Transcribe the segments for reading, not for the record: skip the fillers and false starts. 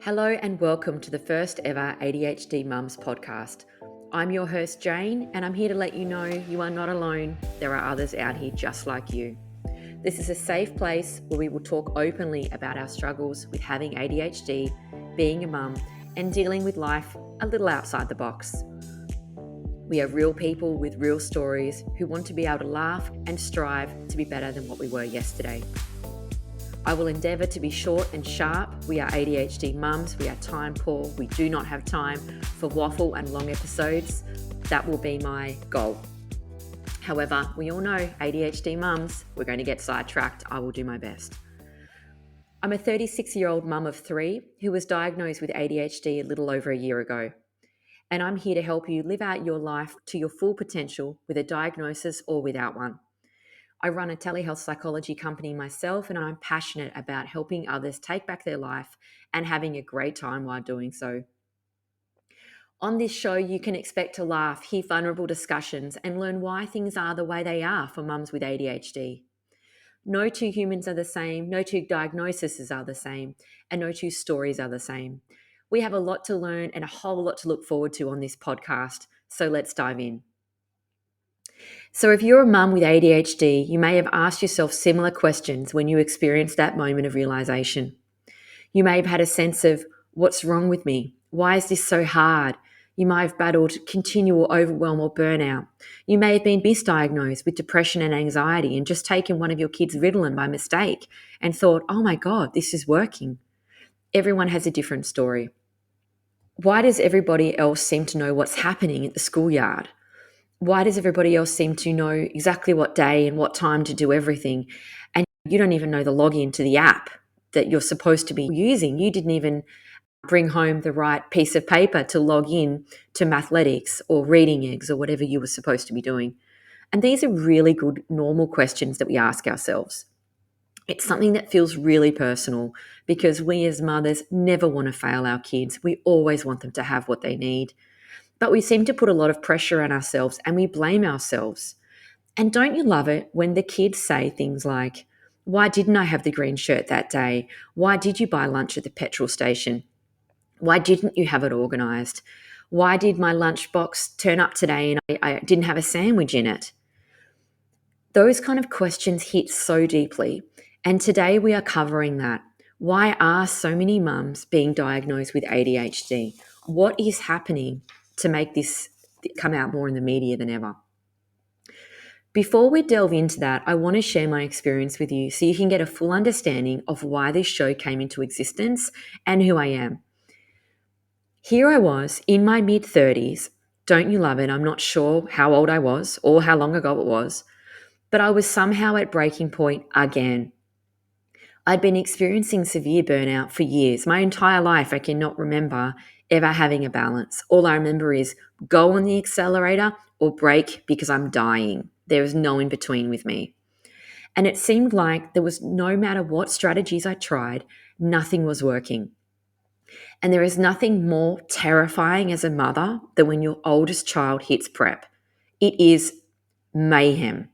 Hello and welcome to the first ever ADHD Mums podcast. I'm your host Jane and I'm here to let you know you are not alone. There are others out here just like you. This is a safe place where we will talk openly about our struggles with having ADHD, being a mum, and dealing with life a little outside the box. We are real people with real stories who want to be able to laugh and strive to be better than what we were yesterday. I will endeavour to be short and sharp. We are ADHD mums, we are time poor, we do not have time for waffle and long episodes. That will be my goal. However, we all know ADHD mums, we're going to get sidetracked. I will do my best. I'm a 36-year-old mum of 3 who was diagnosed with ADHD a little over a year ago. And I'm here to help you live out your life to your full potential with a diagnosis or without one. I run a telehealth psychology company myself, and I'm passionate about helping others take back their life and having a great time while doing so. On this show, you can expect to laugh, hear vulnerable discussions, and learn why things are the way they are for mums with ADHD. No two humans are the same, no two diagnoses are the same, and no two stories are the same. We have a lot to learn and a whole lot to look forward to on this podcast, so let's dive in. So if you're a mum with ADHD, you may have asked yourself similar questions when you experienced that moment of realization. You may have had a sense of, what's wrong with me? Why is this so hard? You might have battled continual overwhelm or burnout. You may have been misdiagnosed with depression and anxiety and just taken one of your kids' Ritalin by mistake and thought, oh my God, this is working. Everyone has a different story. Why does everybody else seem to know what's happening at the schoolyard? Why does everybody else seem to know exactly what day and what time to do everything? And you don't even know the login to the app that you're supposed to be using. You didn't even bring home the right piece of paper to log in to Mathletics or Reading Eggs or whatever you were supposed to be doing. And these are really good, normal questions that we ask ourselves. It's something that feels really personal because we as mothers never want to fail our kids. We always want them to have what they need. But we seem to put a lot of pressure on ourselves and we blame ourselves. And don't you love it when the kids say things like, why didn't I have the green shirt that day? Why did you buy lunch at the petrol station? Why didn't you have it organised? Why did my lunchbox turn up today and I didn't have a sandwich in it? Those kind of questions hit so deeply. And today we are covering that. Why are so many mums being diagnosed with ADHD? What is happening to make this come out more in the media than ever? Before we delve into that, I want to share my experience with you so you can get a full understanding of why this show came into existence and who I am. Here I was in my mid-30s. Don't you love it? I'm not sure how old I was or how long ago it was, but I was somehow at breaking point again. I'd been experiencing severe burnout for years. My entire life, I cannot remember ever having a balance. All I remember is go on the accelerator or brake because I'm dying. There was no in between with me. And it seemed like there was no matter what strategies I tried, nothing was working. And there is nothing more terrifying as a mother than when your oldest child hits prep. It is mayhem.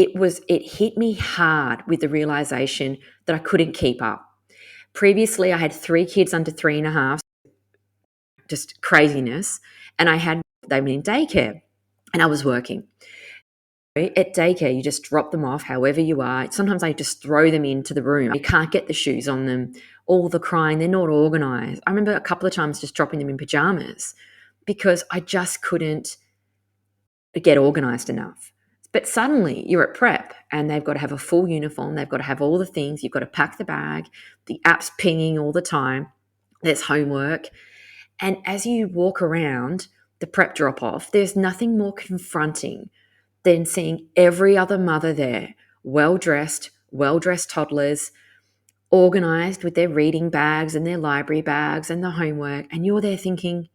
It hit me hard with the realization that I couldn't keep up. Previously, I had 3 kids under 3.5, just craziness. And they were in daycare and I was working. At daycare, you just drop them off however you are. Sometimes I just throw them into the room. You can't get the shoes on them. All the crying, they're not organized. I remember a couple of times just dropping them in pajamas because I just couldn't get organized enough. But suddenly you're at prep and they've got to have a full uniform. They've got to have all the things. You've got to pack the bag. The app's pinging all the time. There's homework. And as you walk around the prep drop off, there's nothing more confronting than seeing every other mother there, well-dressed toddlers, organized with their reading bags and their library bags and the homework. And you're there thinking,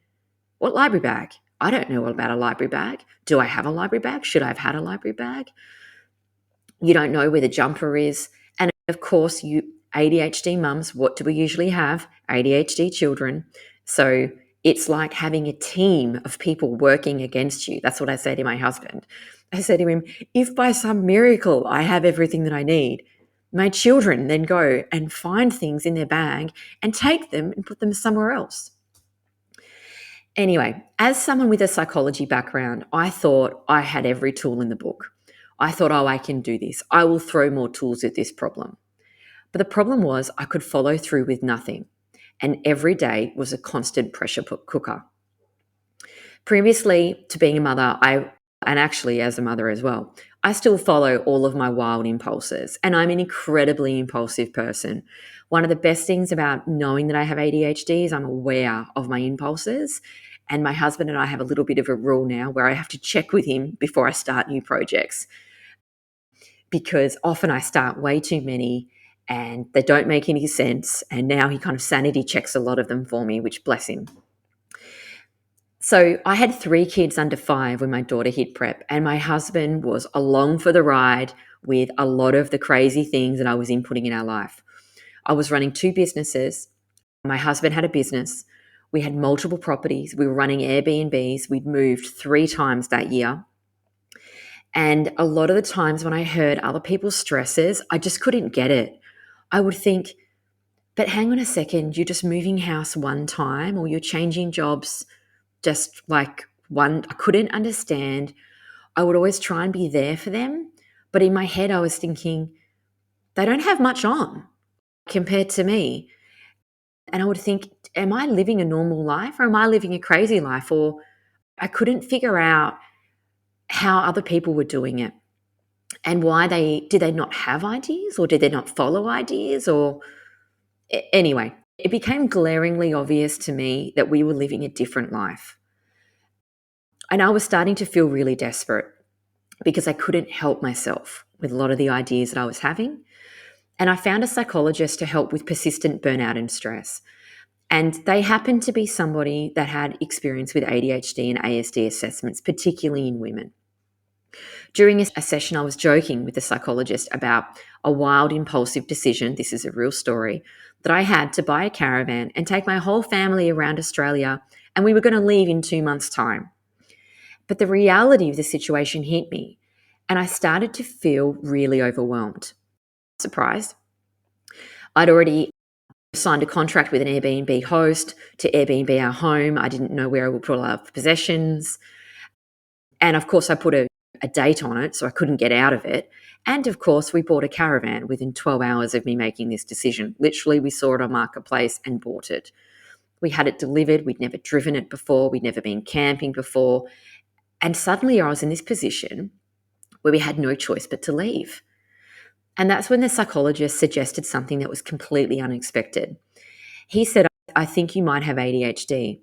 what library bag? I don't know about a library bag. Do I have a library bag? Should I have had a library bag? You don't know where the jumper is. And of course, you ADHD mums, what do we usually have? ADHD children. So it's like having a team of people working against you. That's what I say to my husband. I said to him, if by some miracle I have everything that I need, My children then go and find things in their bag and take them and put them somewhere else. Anyway, as someone with a psychology background, I thought I had every tool in the book. I thought, oh, I can do this. I will throw more tools at this problem. But the problem was I could follow through with nothing. And every day was a constant pressure cooker. Previously to being a mother, and actually as a mother as well, I still follow all of my wild impulses, and I'm an incredibly impulsive person. One of the best things about knowing that I have ADHD is I'm aware of my impulses, and my husband and I have a little bit of a rule now where I have to check with him before I start new projects, because often I start way too many and they don't make any sense, and now he kind of sanity checks a lot of them for me, which bless him. So I had 3 kids under 5 when my daughter hit prep, and my husband was along for the ride with a lot of the crazy things that I was inputting in our life. I was running 2 businesses. My husband had a business. We had multiple properties. We were running Airbnbs. We'd moved 3 times that year. And a lot of the times when I heard other people's stresses, I just couldn't get it. I would think, but hang on a second, you're just moving house one time, or you're changing jobs just like one. I couldn't understand. I would always try and be there for them. But in my head, I was thinking, they don't have much on compared to me. And I would think, am I living a normal life, or am I living a crazy life? Or I couldn't figure out how other people were doing it, and why did they not have ideas, or did they not follow ideas, or anyway, it became glaringly obvious to me that we were living a different life. And I was starting to feel really desperate because I couldn't help myself with a lot of the ideas that I was having. And I found a psychologist to help with persistent burnout and stress. And they happened to be somebody that had experience with ADHD and ASD assessments, particularly in women. During a session, I was joking with the psychologist about a wild, impulsive decision — this is a real story — that I had to buy a caravan and take my whole family around Australia, and we were going to leave in 2 months' time. But the reality of the situation hit me, and I started to feel really overwhelmed. Surprised. I'd already signed a contract with an Airbnb host to Airbnb our home. I didn't know where I would put all our possessions. And of course, I put a date on it, so I couldn't get out of it. And of course, we bought a caravan within 12 hours of me making this decision. Literally, we saw it on Marketplace and bought it. We had it delivered. We'd never driven it before. We'd never been camping before. And suddenly I was in this position where we had no choice but to leave. And that's when the psychologist suggested something that was completely unexpected. He said, I think you might have ADHD.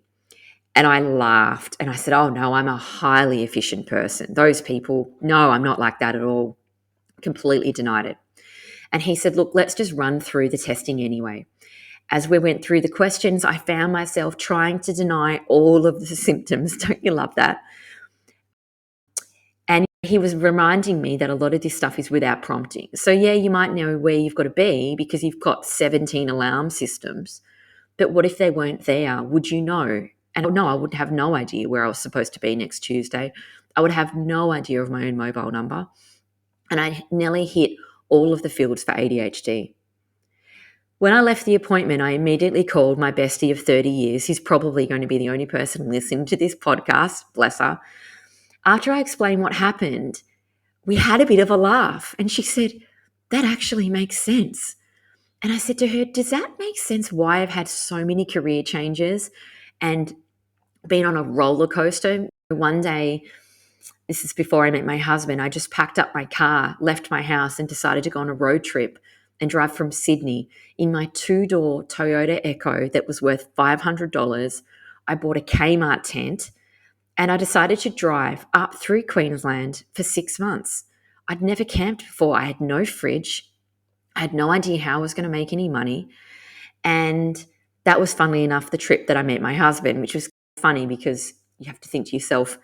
And I laughed and I said, oh no, I'm a highly efficient person. Those people, no, I'm not like that at all. Completely denied it. And he said, look, let's just run through the testing anyway. As we went through the questions, I found myself trying to deny all of the symptoms. Don't you love that? And he was reminding me that a lot of this stuff is without prompting. So yeah, you might know where you've got to be because you've got 17 alarm systems. But what if they weren't there? Would you know? And no, I would have no idea where I was supposed to be next Tuesday. I would have no idea of my own mobile number. And I nearly hit all of the fields for ADHD. When I left the appointment, I immediately called my bestie of 30 years. He's probably going to be the only person listening to this podcast, bless her. After I explained what happened, we had a bit of a laugh. And she said, that actually makes sense. And I said to her, does that make sense why I've had so many career changes and been on a roller coaster? One day, this is before I met my husband, I just packed up my car, left my house and decided to go on a road trip and drive from Sydney in my 2-door Toyota Echo that was worth $500. I bought a Kmart tent and I decided to drive up through Queensland for 6 months. I'd never camped before. I had no fridge. I had no idea how I was going to make any money. And that was, funnily enough, the trip that I met my husband, which was funny because you have to think to yourself,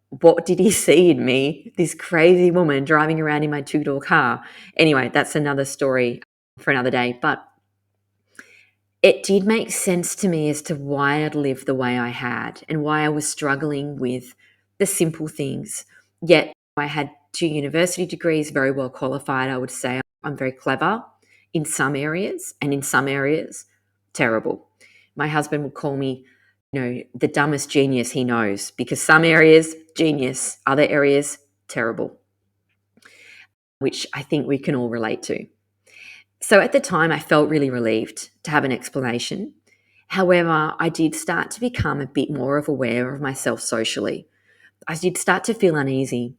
what did he see in me? This crazy woman driving around in my 2-door car. Anyway, that's another story for another day. But it did make sense to me as to why I'd lived the way I had and why I was struggling with the simple things. Yet I had 2 university degrees, very well qualified, I would say. I'm very clever in some areas, and in some areas, terrible. My husband would call me, the dumbest genius he knows, because some areas, genius, other areas, terrible, which I think we can all relate to. So at the time, I felt really relieved to have an explanation. However, I did start to become a bit more aware of myself socially. I did start to feel uneasy,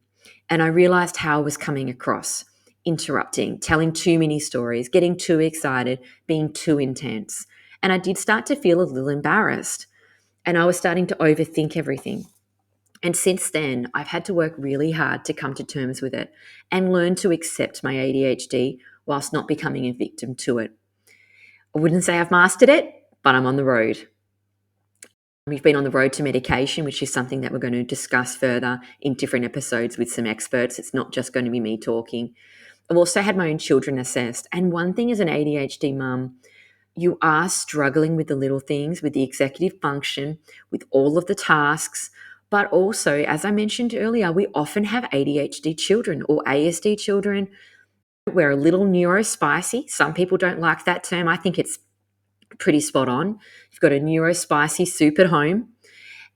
and I realized how I was coming across, interrupting, telling too many stories, getting too excited, being too intense. And I did start to feel a little embarrassed, and I was starting to overthink everything. And since then, I've had to work really hard to come to terms with it and learn to accept my ADHD whilst not becoming a victim to it. I wouldn't say I've mastered it, but I'm on the road. We've been on the road to medication, which is something that we're going to discuss further in different episodes with some experts. It's not just going to be me talking. I've also had my own children assessed. And one thing as an ADHD mum, you are struggling with the little things, with the executive function, with all of the tasks. But also, as I mentioned earlier, we often have ADHD children or ASD children. We're a little neurospicy. Some people don't like that term. I think it's pretty spot on. You've got a neurospicy soup at home,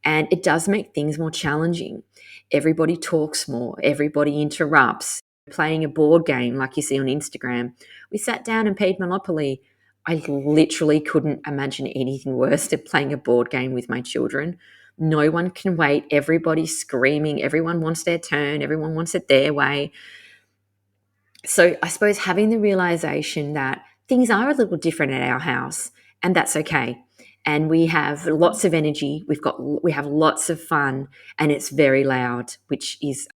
and it does make things more challenging. Everybody talks more, everybody interrupts. Playing a board game like you see on Instagram. We sat down and played Monopoly. I literally couldn't imagine anything worse than playing a board game with my children. No one can wait. Everybody's screaming. Everyone wants their turn. Everyone wants it their way. So I suppose having the realization that things are a little different at our house, and that's okay. And we have lots of energy. We have lots of fun, and it's very loud, which is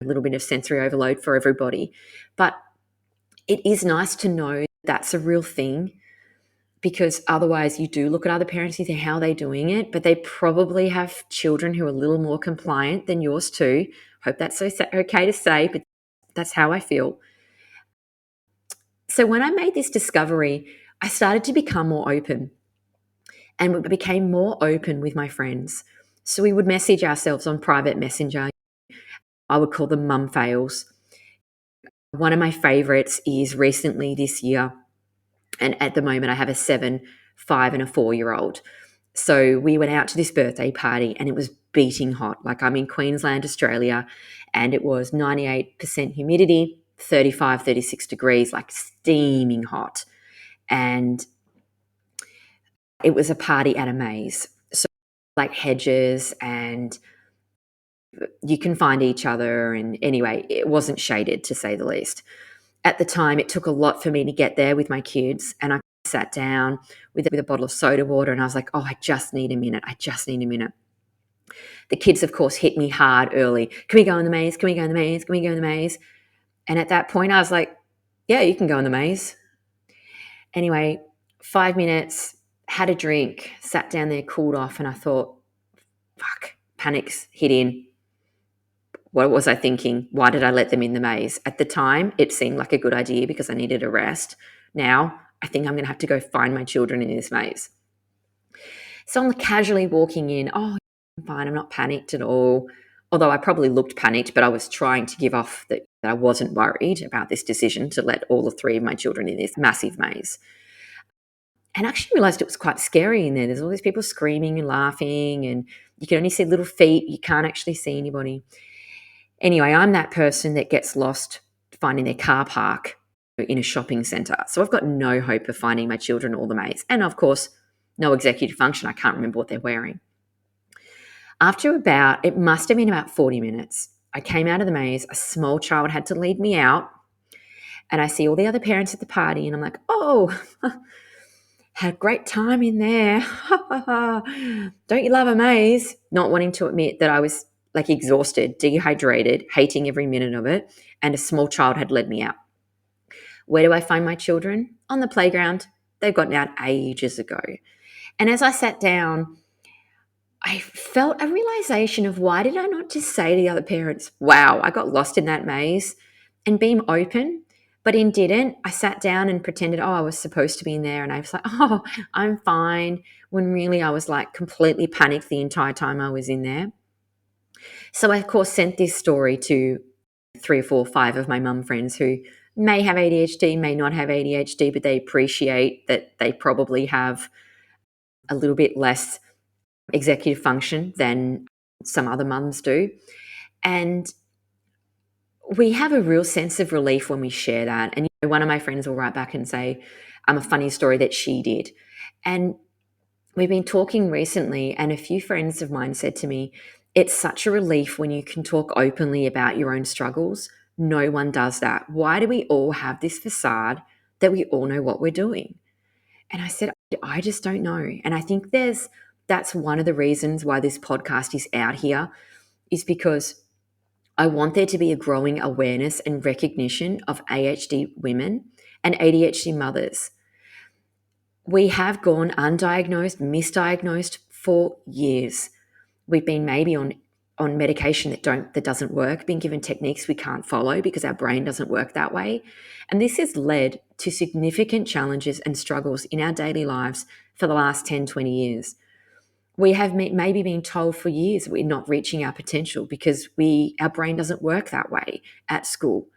a little bit of sensory overload for everybody. But it is nice to know that's a real thing, because otherwise you do look at other parents and think, how are they doing it? But they probably have children who are a little more compliant than yours too. Hope that's okay to say, but that's how I feel. So when I made this discovery, I started to become more open, and we became more open with my friends. So we would message ourselves on private messenger. I would call them mum fails. One of my favorites is recently this year, and at the moment I have a 7, 5 and a 4-year-old. So we went out to this birthday party, and it was beating hot. Like, I'm in Queensland, Australia, and it was 98% humidity, 35, 36 degrees, like steaming hot. And it was a party at a maze. So like hedges, and you can find each other. And anyway, it wasn't shaded, to say the least. At the time, it took a lot for me to get there with my kids, and I sat down with a bottle of soda water, and I was like, oh, I just need a minute. I just need a minute. The kids, of course, hit me hard early. Can we go in the maze? Can we go in the maze? Can we go in the maze? And at that point, I was like, yeah, you can go in the maze. Anyway, 5 minutes, had a drink, sat down there, cooled off, and I thought, fuck, panics hit in. What was I thinking? Why did I let them in the maze? At the time, it seemed like a good idea because I needed a rest. Now, I think I'm going to have to go find my children in this maze. So I'm casually walking in. Oh, I'm fine. I'm not panicked at all. Although I probably looked panicked, but I was trying to give off that I wasn't worried about this decision to let all 3 of my children in this massive maze. And I actually realized it was quite scary in there. There's all these people screaming and laughing, and you can only see little feet. You can't actually see anybody. Anyway, I'm that person that gets lost finding their car park in a shopping centre. So I've got no hope of finding my children or the maze. And of course, no executive function. I can't remember what they're wearing. After it must have been about 40 minutes, I came out of the maze. A small child had to lead me out. And I see all the other parents at the party, and I'm like, oh, had a great time in there. Don't you love a maze? Not wanting to admit that I was like exhausted, dehydrated, hating every minute of it, and a small child had led me out. Where do I find my children? On the playground. They've gotten out ages ago. And as I sat down, I felt a realization of, why did I not just say to the other parents, wow, I got lost in that maze, and be open? But didn't. I sat down and pretended, oh, I was supposed to be in there. And I was like, oh, I'm fine. When really I was like completely panicked the entire time I was in there. So I, of course, sent this story to 3 or 4, 5 of my mum friends who may have ADHD, may not have ADHD, but they appreciate that they probably have a little bit less executive function than some other mums do. And we have a real sense of relief when we share that. And one of my friends will write back and say, a funny story that she did. And we've been talking recently, and a few friends of mine said to me, it's such a relief when you can talk openly about your own struggles. No one does that. Why do we all have this facade that we all know what we're doing? And I said, I just don't know. And I think that's one of the reasons why this podcast is out here, is because I want there to be a growing awareness and recognition of ADHD women and ADHD mothers. We have gone undiagnosed, misdiagnosed for years. We've been maybe on medication that doesn't work, been given techniques we can't follow because our brain doesn't work that way. And this has led to significant challenges and struggles in our daily lives for the last 10, 20 years. We have maybe been told for years we're not reaching our potential because our brain doesn't work that way at school.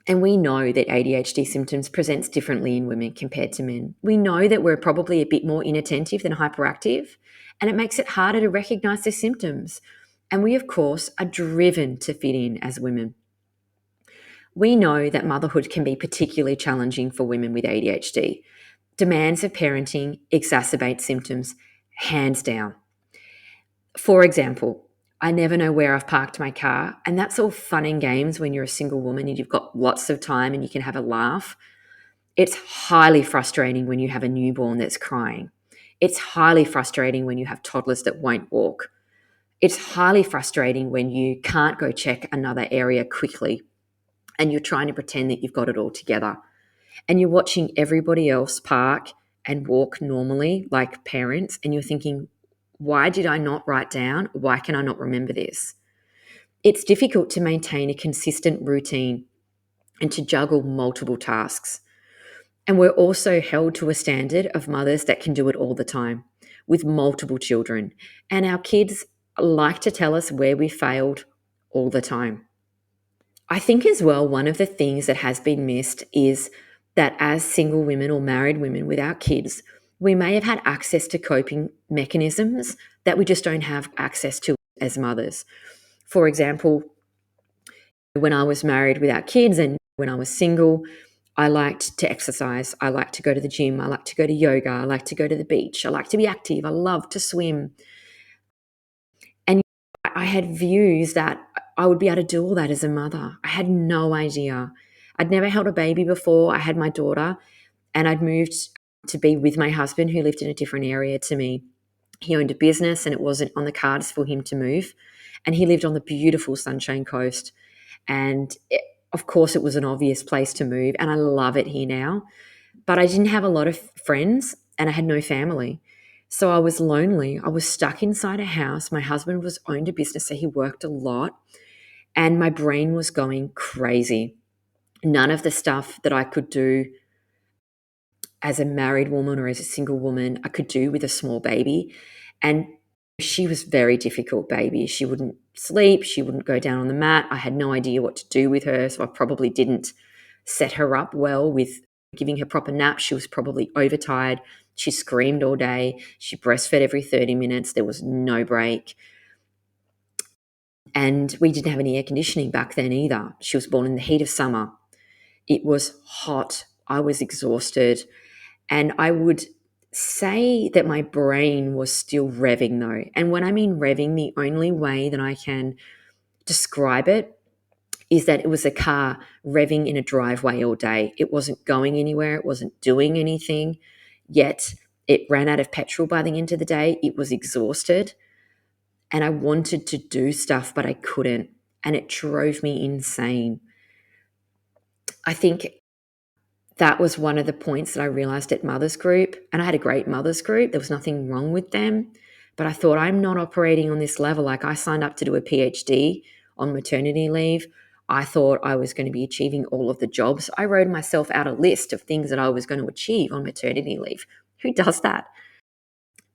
And we know that ADHD symptoms presents differently in women compared to men. We know that we're probably a bit more inattentive than hyperactive, and it makes it harder to recognize the symptoms. And we, of course, are driven to fit in as women. We know that motherhood can be particularly challenging for women with ADHD. Demands of parenting exacerbate symptoms, hands down. For example, I never know where I've parked my car, and that's all fun and games when you're a single woman and you've got lots of time and you can have a laugh. It's highly frustrating when you have a newborn that's crying. It's highly frustrating when you have toddlers that won't walk. It's highly frustrating when you can't go check another area quickly and you're trying to pretend that you've got it all together. And you're watching everybody else park and walk normally, like parents, and you're thinking, why did I not write down? Why can I not remember this? It's difficult to maintain a consistent routine and to juggle multiple tasks. And we're also held to a standard of mothers that can do it all the time with multiple children. And our kids like to tell us where we failed all the time. I think as well, one of the things that has been missed is that as single women or married women without kids, we may have had access to coping mechanisms that we just don't have access to as mothers. For example, when I was married without kids and when I was single, I liked to exercise. I liked to go to the gym. I liked to go to yoga. I liked to go to the beach. I liked to be active. I loved to swim. And I had views that I would be able to do all that as a mother. I had no idea. I'd never held a baby before. I had my daughter and I'd moved to be with my husband who lived in a different area to me. He owned a business and it wasn't on the cards for him to move. And he lived on the beautiful Sunshine Coast. And of course, it was an obvious place to move. And I love it here now. But I didn't have a lot of friends and I had no family. So I was lonely. I was stuck inside a house. My husband owned a business, so he worked a lot. And my brain was going crazy. None of the stuff that I could do as a married woman or as a single woman, I could do with a small baby. And she was very difficult baby. She wouldn't sleep. She wouldn't go down on the mat. I had no idea what to do with her. So I probably didn't set her up well with giving her proper naps. She was probably overtired. She screamed all day. She breastfed every 30 minutes. There was no break. And we didn't have any air conditioning back then either. She was born in the heat of summer. It was hot. I was exhausted. And I would say that my brain was still revving though. And when I mean revving, the only way that I can describe it is that it was a car revving in a driveway all day. It wasn't going anywhere. It wasn't doing anything. Yet it ran out of petrol by the end of the day. It was exhausted. And I wanted to do stuff, but I couldn't. And it drove me insane. I think that was one of the points that I realized at Mothers Group. And I had a great Mothers Group. There was nothing wrong with them. But I thought, I'm not operating on this level. Like I signed up to do a PhD on maternity leave. I thought I was going to be achieving all of the jobs. I wrote myself out a list of things that I was going to achieve on maternity leave. Who does that?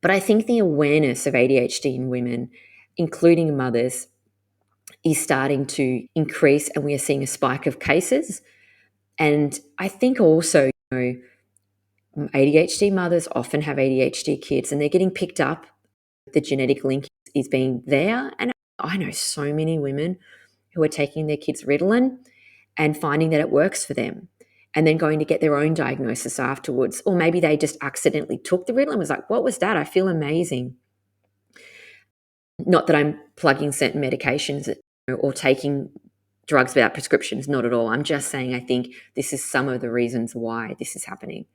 But I think the awareness of ADHD in women, including mothers, is starting to increase and we are seeing a spike of cases. And I think also, ADHD mothers often have ADHD kids and they're getting picked up. The genetic link is being there. And I know so many women who are taking their kids Ritalin and finding that it works for them and then going to get their own diagnosis afterwards. Or maybe they just accidentally took the Ritalin and was like, what was that? I feel amazing. Not that I'm plugging certain medications or taking drugs without prescriptions, not at all. I'm just saying I think this is some of the reasons why this is happening.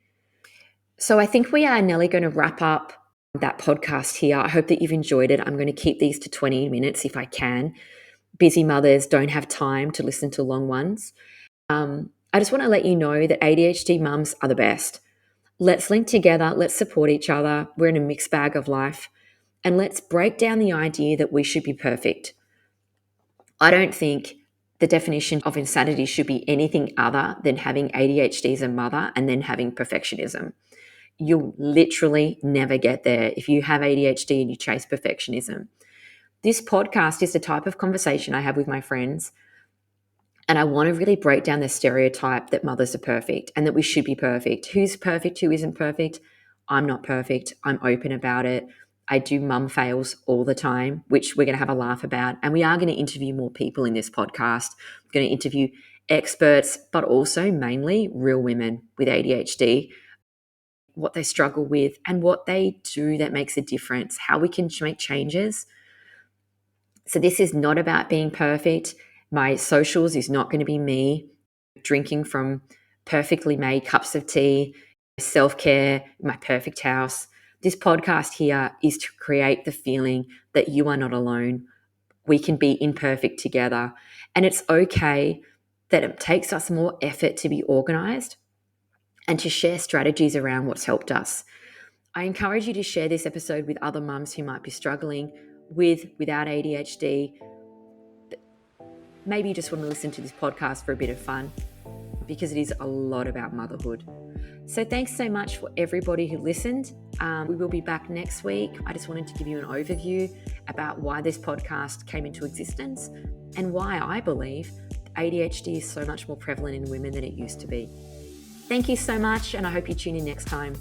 So I think we are nearly going to wrap up that podcast here. I hope that you've enjoyed it. I'm going to keep these to 20 minutes if I can. Busy mothers don't have time to listen to long ones. I just want to let you know that ADHD mums are the best. Let's link together. Let's support each other. We're in a mixed bag of life. And let's break down the idea that we should be perfect. I don't think the definition of insanity should be anything other than having ADHD as a mother and then having perfectionism. You'll literally never get there if you have ADHD and you chase perfectionism. This podcast is the type of conversation I have with my friends, and I want to really break down the stereotype that mothers are perfect and that we should be perfect. Who's perfect? Who isn't perfect? I'm not perfect. I'm open about it. I do mum fails all the time, which we're going to have a laugh about. And we are going to interview more people in this podcast. We're going to interview experts, but also mainly real women with ADHD, what they struggle with and what they do that makes a difference, how we can make changes. So this is not about being perfect. My socials is not going to be me drinking from perfectly made cups of tea, self-care, my perfect house. This podcast here is to create the feeling that you are not alone. We can be imperfect together. And it's okay that it takes us more effort to be organized and to share strategies around what's helped us. I encourage you to share this episode with other mums who might be struggling without ADHD. Maybe you just want to listen to this podcast for a bit of fun, because it is a lot about motherhood. So thanks so much for everybody who listened. We will be back next week. I just wanted to give you an overview about why this podcast came into existence and why I believe ADHD is so much more prevalent in women than it used to be. Thank you so much, and I hope you tune in next time.